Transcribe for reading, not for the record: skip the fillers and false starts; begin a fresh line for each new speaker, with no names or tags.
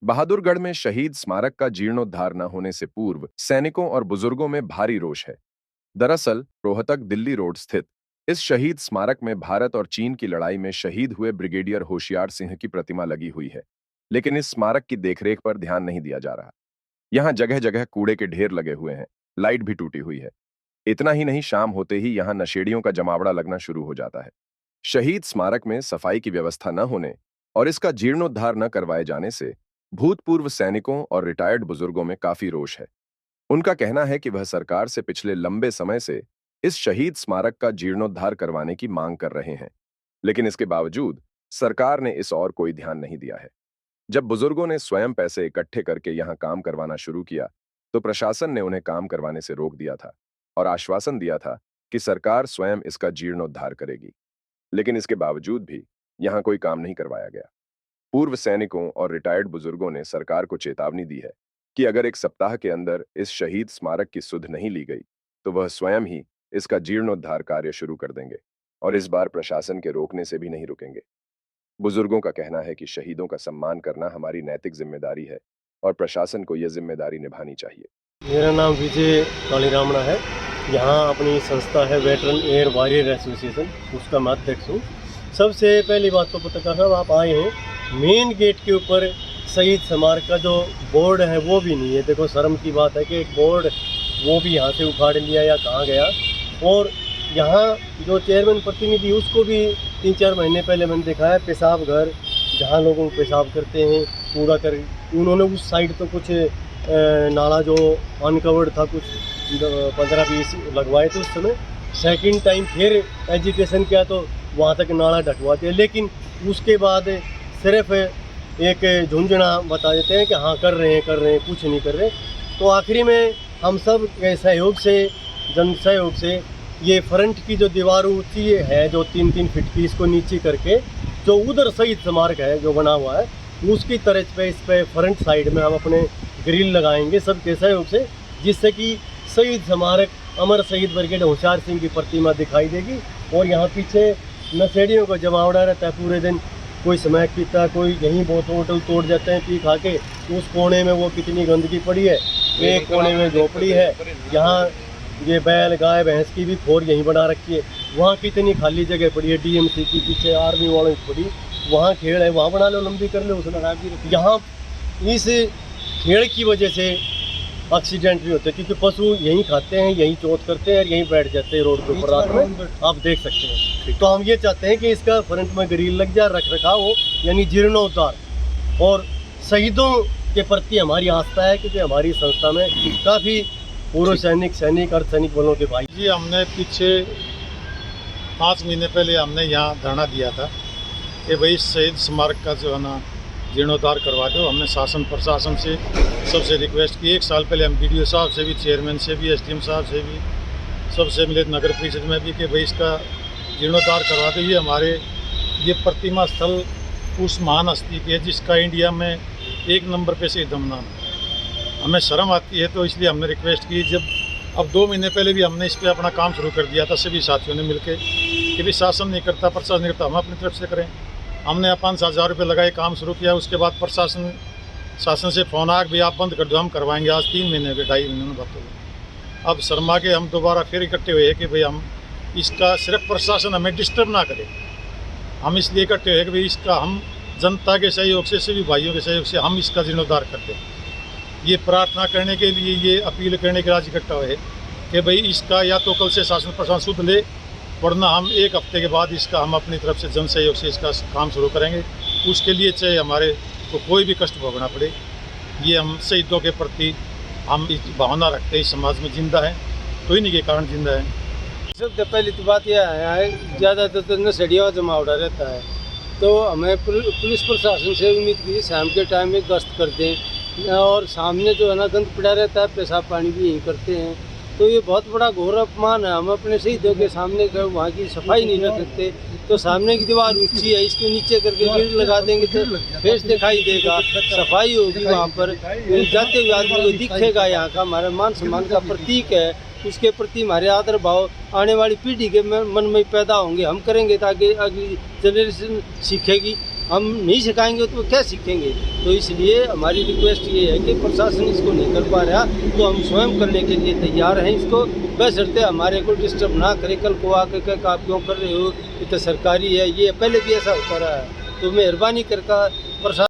बहादुरगढ़ में शहीद स्मारक का जीर्णोद्धार न होने से पूर्व सैनिकों और बुजुर्गों में भारी रोष है। दरअसल रोहतक दिल्ली रोड स्थित इस शहीद स्मारक में भारत और चीन की लड़ाई में शहीद हुए ब्रिगेडियर होशियार सिंह की प्रतिमा लगी हुई है, लेकिन इस स्मारक की देखरेख पर ध्यान नहीं दिया जा रहा। यहाँ जगह जगह कूड़े के ढेर लगे हुए हैं, लाइट भी टूटी हुई है। इतना ही नहीं, शाम होते ही यहाँ नशेड़ियों का जमावड़ा लगना शुरू हो जाता है। शहीद स्मारक में सफाई की व्यवस्था न होने और इसका जीर्णोद्धार न करवाए जाने से भूतपूर्व सैनिकों और रिटायर्ड बुजुर्गों में काफी रोष है। उनका कहना है कि वह सरकार से पिछले लंबे समय से इस शहीद स्मारक का जीर्णोद्धार करवाने की मांग कर रहे हैं, लेकिन इसके बावजूद सरकार ने इस ओर कोई ध्यान नहीं दिया है। जब बुजुर्गों ने स्वयं पैसे इकट्ठे करके यहां काम करवाना शुरू किया, तो प्रशासन ने उन्हें काम करवाने से रोक दिया था और आश्वासन दिया था कि सरकार स्वयं इसका जीर्णोद्धार करेगी। लेकिन इसके बावजूद भी यहां कोई काम नहीं करवाया गया। पूर्व सैनिकों और रिटायर्ड बुजुर्गों ने सरकार को चेतावनी दी है कि अगर एक सप्ताह के अंदर इस शहीद स्मारक की सुध नहीं ली गई, तो वह स्वयं ही इसका जीर्णोद्धार कार्य शुरू कर देंगे और इस बार प्रशासन के रोकने से भी नहीं रुकेंगे। बुजुर्गों का कहना है कि शहीदों का सम्मान करना हमारी नैतिक जिम्मेदारी है और प्रशासन को यह जिम्मेदारी निभानी चाहिए।
मेरा नाम विजय कालीरामणा है। यहाँ अपनी संस्था है वेटरन एयर वॉरियर एसोसिएशन, उसका मैं अध्यक्ष हूँ। सबसे पहली बात तो पत्रकार साहब, आप आए हैं, मेन गेट के ऊपर शहीद स्मारक का जो बोर्ड है वो भी नहीं है। देखो, शर्म की बात है कि एक बोर्ड वो भी यहाँ से उखाड़ लिया या कहाँ गया। और यहाँ जो चेयरमैन प्रतिनिधि, उसको भी 3-4 महीने पहले मैंने देखा है, पेशाब घर जहाँ लोगों को पेशाब करते हैं कूड़ा कर, उन्होंने उस साइड तो कुछ नाला जो अनकवर्ड था, कुछ 15-20 लगवाए थे उस समय। सेकंड टाइम फिर एजुकेशन किया तो वहाँ तक नाला ढकवा दिया, लेकिन उसके बाद सिर्फ एक झुंझुना बता देते हैं कि हाँ कर रहे हैं, कुछ नहीं कर रहे। तो आखिरी में हम सब के सहयोग से, जन सहयोग से, ये फ्रंट की जो दीवार ऊंची है जो 3-3 फीट की, इसको नीचे करके जो उधर शहीद स्मारक है जो बना हुआ है, उसकी तर्ज पे इस पे फ्रंट साइड में हम अपने ग्रिल लगाएंगे सबके सहयोग से, जिससे कि शहीद स्मारक अमर शहीद ब्रिगेडियर होशियार सिंह की प्रतिमा दिखाई देगी। और यहाँ पीछे नशेड़ियों का जमावड़ा रहता है पूरे दिन, कोई स्मैक पीता है, कोई यहीं बोतल तोड़ जाते हैं पी खा के। उस कोने में वो कितनी गंदगी पड़ी है, एक कोने में झोपड़ी है, यहाँ ये बैल गाय भैंस की भी खोर यहीं बना रखी है, वहाँ कितनी खाली जगह पड़ी है, डीएमसी की पीछे आर्मी वालों की पड़ी, वहाँ खेड़ है, वहाँ बना लो, लंबी कर लो उसमें। यहाँ इस खेड़ की वजह से एक्सीडेंट भी होते हैं, क्योंकि पशु यहीं खाते हैं, यहीं चोट करते हैं और यहीं बैठ जाते हैं रोड के ऊपर रात में, आप देख सकते हैं। तो हम ये चाहते हैं कि इसका फ्रंट में ग्रिल लग जाए, रख रखाव हो, यानी जीर्णोद्धार। और शहीदों के प्रति हमारी आस्था है, क्योंकि हमारी संस्था में काफ़ी पूर्व सैनिक अर्धसैनिक बलों के भाई
जी, हमने पीछे 5 महीने पहले हमने यहाँ धरना दिया था कि भाई शहीद स्मारक का जो है ना जीर्णोद्धार करवा दो। हमने शासन प्रशासन से सबसे रिक्वेस्ट की। 1 साल पहले हम BDO साहब से भी, चेयरमैन से भी, SDM साहब से भी, सबसे मिले, नगर परिषद में भी, कि भाई इसका जीर्णोद्धार करवा दो। ये प्रतिमा स्थल उस महान हस्ती की है जिसका इंडिया में 1 नंबर पे से दमनाम है। हमें शर्म आती है, तो इसलिए हमने रिक्वेस्ट की। जब अब 2 महीने पहले भी हमने इस पर अपना काम शुरू कर दिया था सभी साथियों ने मिलकर, कि भी शासन नहीं करता, प्रशासन नहीं करता, हम अपनी तरफ से करें। हमने 5-7 हज़ार रुपये लगाए, काम शुरू किया। उसके बाद शासन से फ़ोन आया कि भाई आप बंद कर दो, हम करवाएंगे। आज 3 महीने के 2.5 महीने बात हो गई। अब शर्मा के हम दोबारा फिर इकट्ठे हुए कि भाई हम इसका, सिर्फ प्रशासन हमें डिस्टर्ब ना करे, हम इसलिए इकट्ठे हुए कि भाई इसका हम जनता के सहयोग से, सभी भाइयों के सहयोग से हम इसका जीर्णोद्धार कर दें। ये प्रार्थना करने के लिए, ये अपील करने के लिए आज इकट्ठा हुए कि भाई इसका या तो कल से शासन प्रशासन सुध ले, वरना हम 1 हफ्ते के बाद इसका हम अपनी तरफ से जन सहयोग से इसका काम शुरू करेंगे। उसके लिए चाहे हमारे को कोई भी कष्ट भोगना पड़े, ये हम शहीदों के प्रति हम इस भावना रखते हैं। इस समाज में जिंदा है तो इन्हीं के कारण जिंदा है।
सबसे पहली तो बात यह है, ज़्यादातर तो नशेड़ियों का जमावड़ा रहता है, तो हमें पुलिस प्रशासन से उम्मीद की शाम के टाइम में गश्त कर दें। और सामने जो है ना गंद पड़ा रहता है, पेशाब पानी भी यहीं करते हैं, तो ये बहुत बड़ा घोर अपमान है। हम अपने शहीदों के सामने वहाँ की सफाई नहीं रख सकते, तो सामने की दीवार ऊंची है, इसके नीचे करके ग्रिल लगा देंगे तो फेस दिखाई देगा, सफाई होगी, वहाँ पर जाते हुए आदमी को दिखेगा। यहाँ का हमारा मान सम्मान का प्रतीक है, उसके प्रति हमारे आदर भाव आने वाली पीढ़ी के मन में पैदा होंगे, हम करेंगे ताकि अगली जनरेशन सीखेगी।
हम नहीं सिखाएंगे तो क्या सीखेंगे। तो इसलिए हमारी रिक्वेस्ट ये है कि प्रशासन इसको नहीं कर पा रहा तो हम स्वयं करने के लिए तैयार हैं इसको, बशर्ते हमारे को डिस्टर्ब ना करे। कल को आकर के आप क्यों कर रहे हो, ये तो सरकारी है, ये पहले भी ऐसा होता रहा है। तो मेहरबानी करके प्रशासन